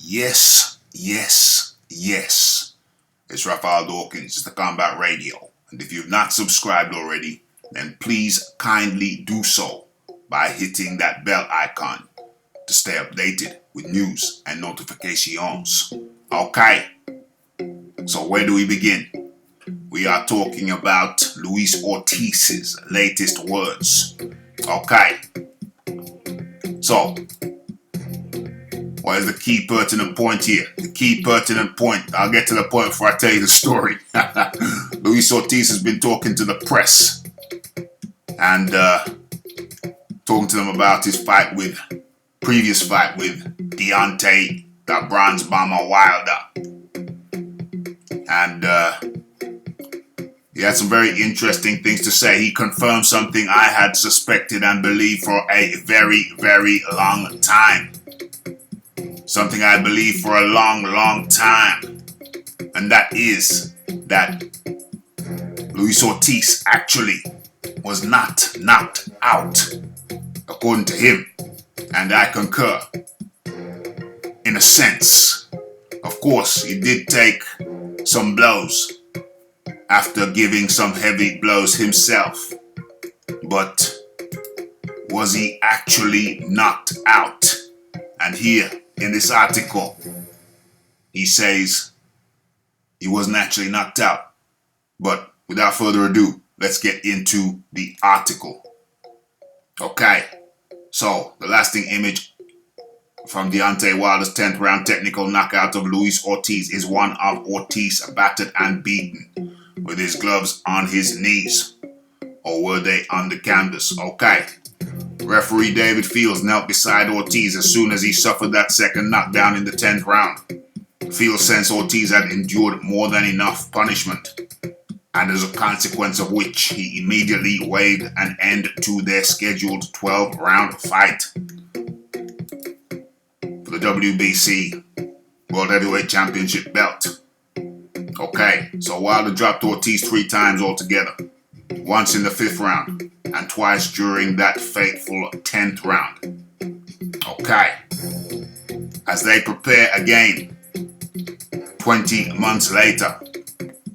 Yes, yes, yes. It's Raphael Dawkins, it's the Combat Radio. And if you've not subscribed already, then please kindly do so by hitting that bell icon to stay updated with news and notifications. Okay, so where do we begin? We are talking about Luis Ortiz's latest words. Okay, so what is the key pertinent point here? The key pertinent point, I'll get to the point before I tell you the story. Luis Ortiz has been talking to the press and talking to them about his previous fight with Deontay, the bronze bomber Wilder. And he had some very interesting things to say. He confirmed something I had suspected and believed for a very, very long time. Something I believed for a long, long time. And that is that Luis Ortiz actually was not knocked out, according to him. And I concur, in a sense. Of course, he did take some blows after giving some heavy blows himself. But was he actually knocked out? And here, in this article, he says he wasn't actually knocked out. But without further ado, let's get into the article. Okay, so the lasting image from Deontay Wilder's 10th round technical knockout of Luis Ortiz is one of Ortiz battered and beaten with his gloves on his knees. Or were they on the canvas? Okay. Referee David Fields knelt beside Ortiz as soon as he suffered that second knockdown in the 10th round. Fields sensed Ortiz had endured more than enough punishment, and as a consequence of which he immediately waved an end to their scheduled 12-round fight for the WBC World Heavyweight Championship belt. Okay, so Wilder dropped Ortiz 3 times altogether, once in the 5th round and twice during that fateful 10th round. Okay, as they prepare again 20 months later,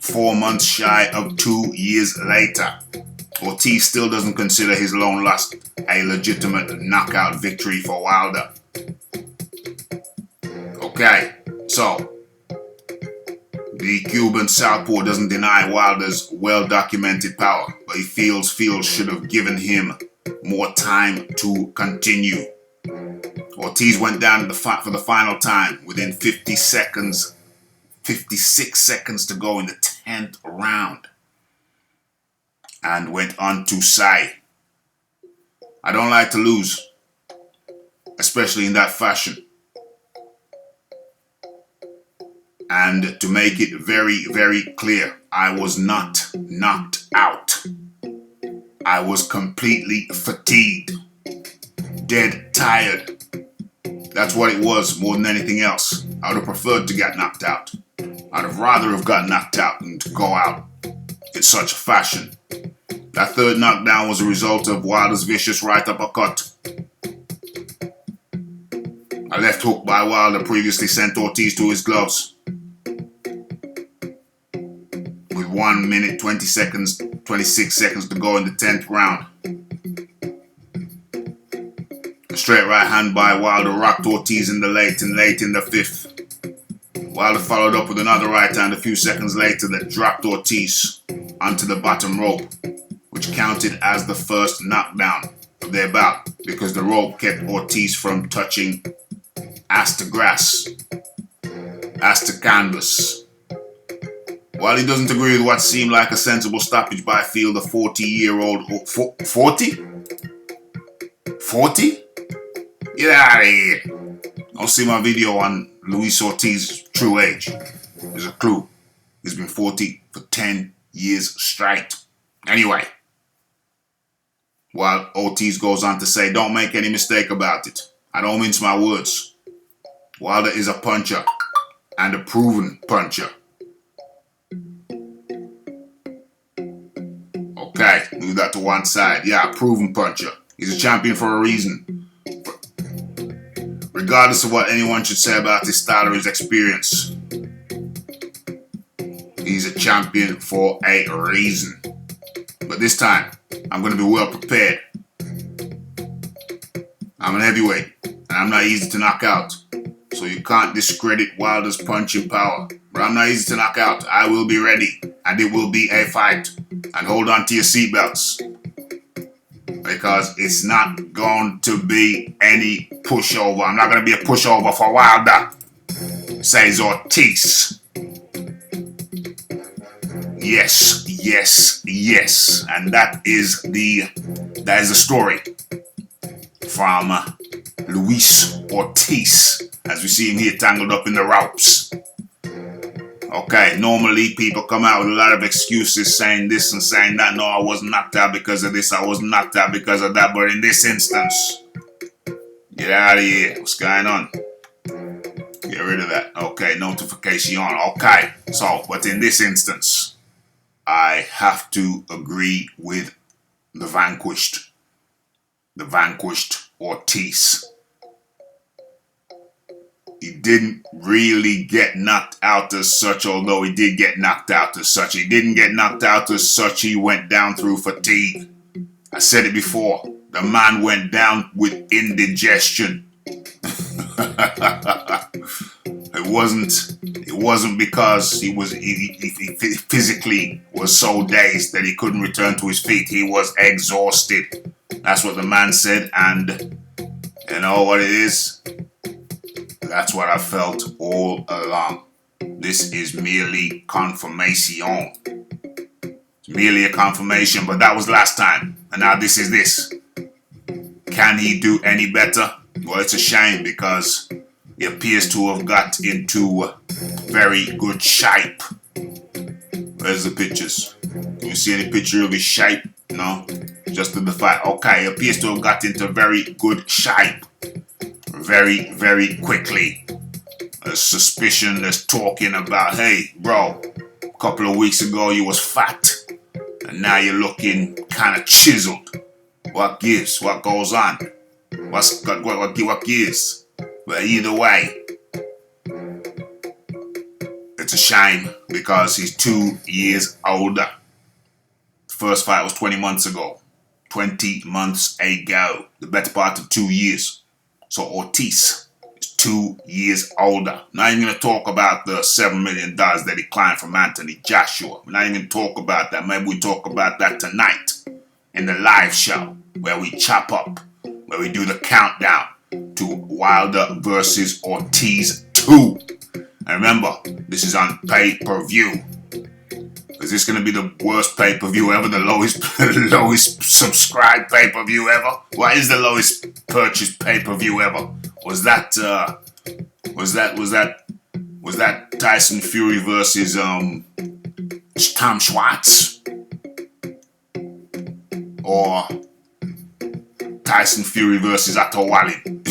4 months shy of 2 years later, Ortiz still doesn't consider his lone loss a legitimate knockout victory for Wilder. Okay, so the Cuban southpaw doesn't deny Wilder's well-documented power, but he feels Fields should have given him more time to continue. Ortiz went down for the final time within 56 seconds to go in the 10th round, and went on to say, "I don't like to lose, especially in that fashion. And to make it very, very clear, I was not knocked out. I was completely fatigued, dead tired. That's what it was more than anything else. I would have preferred to get knocked out. I'd have rather have got knocked out than to go out in such a fashion. That third knockdown was a result of Wilder's vicious right uppercut. A left hook by Wilder previously sent Ortiz to his gloves. With 1 minute 26 seconds to go in the 10th round. A straight right hand by Wilder rocked Ortiz in the late in the 5th. Wilder followed up with another right hand a few seconds later that dropped Ortiz onto the bottom rope, which counted as the first knockdown of their bout because the rope kept Ortiz from touching ass to grass, ass to canvas. While he doesn't agree with what seemed like a sensible stoppage by Field, the 40-year-old... 40? 40? Get out of here. Don't see my video on Luis Ortiz's true age. There's a clue. He's been 40 for 10 years straight. Anyway, while Ortiz goes on to say, "Don't make any mistake about it. I don't mince my words. Wilder is a puncher, and a proven puncher." Okay, move that to one side. Yeah, proven puncher. He's a champion for a reason. regardless of what anyone should say about his style or his experience, he's a champion for a reason. But this time, I'm going to be well prepared. I'm an heavyweight, and I'm not easy to knock out. So you can't discredit Wilder's punching power. But I'm not easy to knock out. I will be ready, and it will be a fight. And hold on to your seatbelts, because it's not going to be any pushover. I'm not going to be a pushover for Wilder, says Ortiz. Yes, yes, yes. And that is the story from Luis Ortiz, as we see him here tangled up in the ropes. Okay, normally people come out with a lot of excuses saying this and saying that. No, I wasn't knocked out because of this. I wasn't knocked out because of that. But in this instance, get out of here. What's going on? Get rid of that. Okay, notification on. Okay, so, but in this instance, I have to agree with the vanquished Ortiz. He didn't really get knocked out as such, although he did get knocked out as such. He didn't get knocked out as such. He went down through fatigue. I said it before. The man went down with indigestion. It wasn't because he physically was so dazed that he couldn't return to his feet. He was exhausted. That's what the man said, and you know what it is? That's what I felt all along. This is merely confirmation. It's merely a confirmation, but that was last time, and now this is this. Can he do any better? Well, it's a shame because he appears to have got into very good shape. Where's the pictures? Can you see any picture of his shape? No? Just in the fight. Okay, he appears to have got into very good shape. Very, very quickly. There's suspicion, there's talking about, hey, bro, a couple of weeks ago you was fat, and now you're looking kind of chiseled. What gives? What goes on? What gives? But either way, it's a shame because he's 2 years older. The first fight was 20 months ago. 20 months ago. The better part of 2 years. So Ortiz is 2 years older. Not even going to talk about the $7 million that he climbed from Anthony Joshua. We're not even going to talk about that. Maybe we talk about that tonight in the live show where we chop up, where we do the countdown to Wilder versus Ortiz 2. And remember, this is on pay-per-view. Is this going to be the worst pay-per-view ever? The lowest subscribed pay-per-view ever? What is the lowest purchased pay-per-view ever? Was that Tyson Fury versus Tom Schwartz? Or Tyson Fury versus Otto Wallin?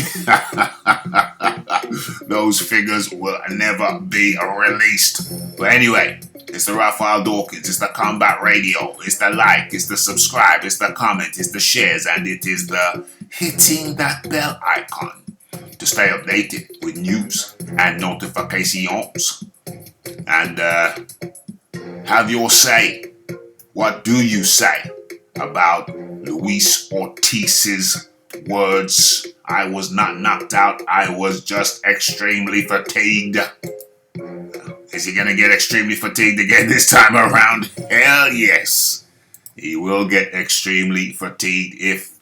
Those figures will never be released. But anyway, it's the Raphael Dawkins, it's the Combat Radio, it's the like, it's the subscribe, it's the comment, it's the shares, and it is the hitting that bell icon to stay updated with news and notifications. And have your say. What do you say about Luis Ortiz's words? I was not knocked out, I was just extremely fatigued. Is he going to get extremely fatigued again this time around? Hell yes. He will get extremely fatigued if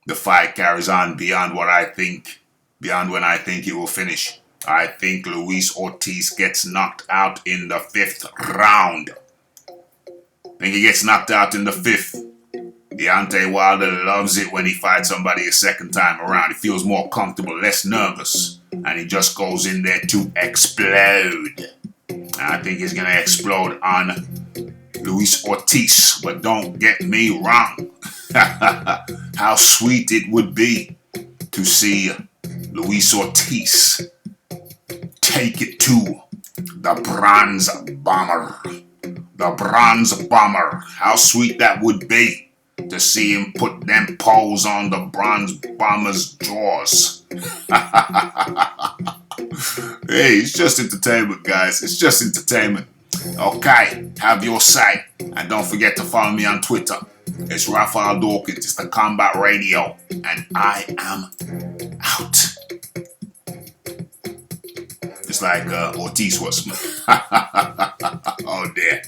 the fight carries on beyond when I think it will finish. I think Luis Ortiz gets knocked out in the 5th round. I think he gets knocked out in the 5th. Deontay Wilder loves it when he fights somebody a second time around. He feels more comfortable, less nervous. And he just goes in there to explode. I think he's going to explode on Luis Ortiz. But don't get me wrong. How sweet it would be to see Luis Ortiz take it to the Bronze Bomber. The Bronze Bomber. How sweet that would be. to see him put them poles on the bronze bomber's drawers. Hey, it's just entertainment, guys. It's just entertainment. Okay, have your say. And don't forget to follow me on Twitter. It's Raphael Dawkins. It's the Combat Radio. And I am out. Just like Ortiz was. Oh, dear.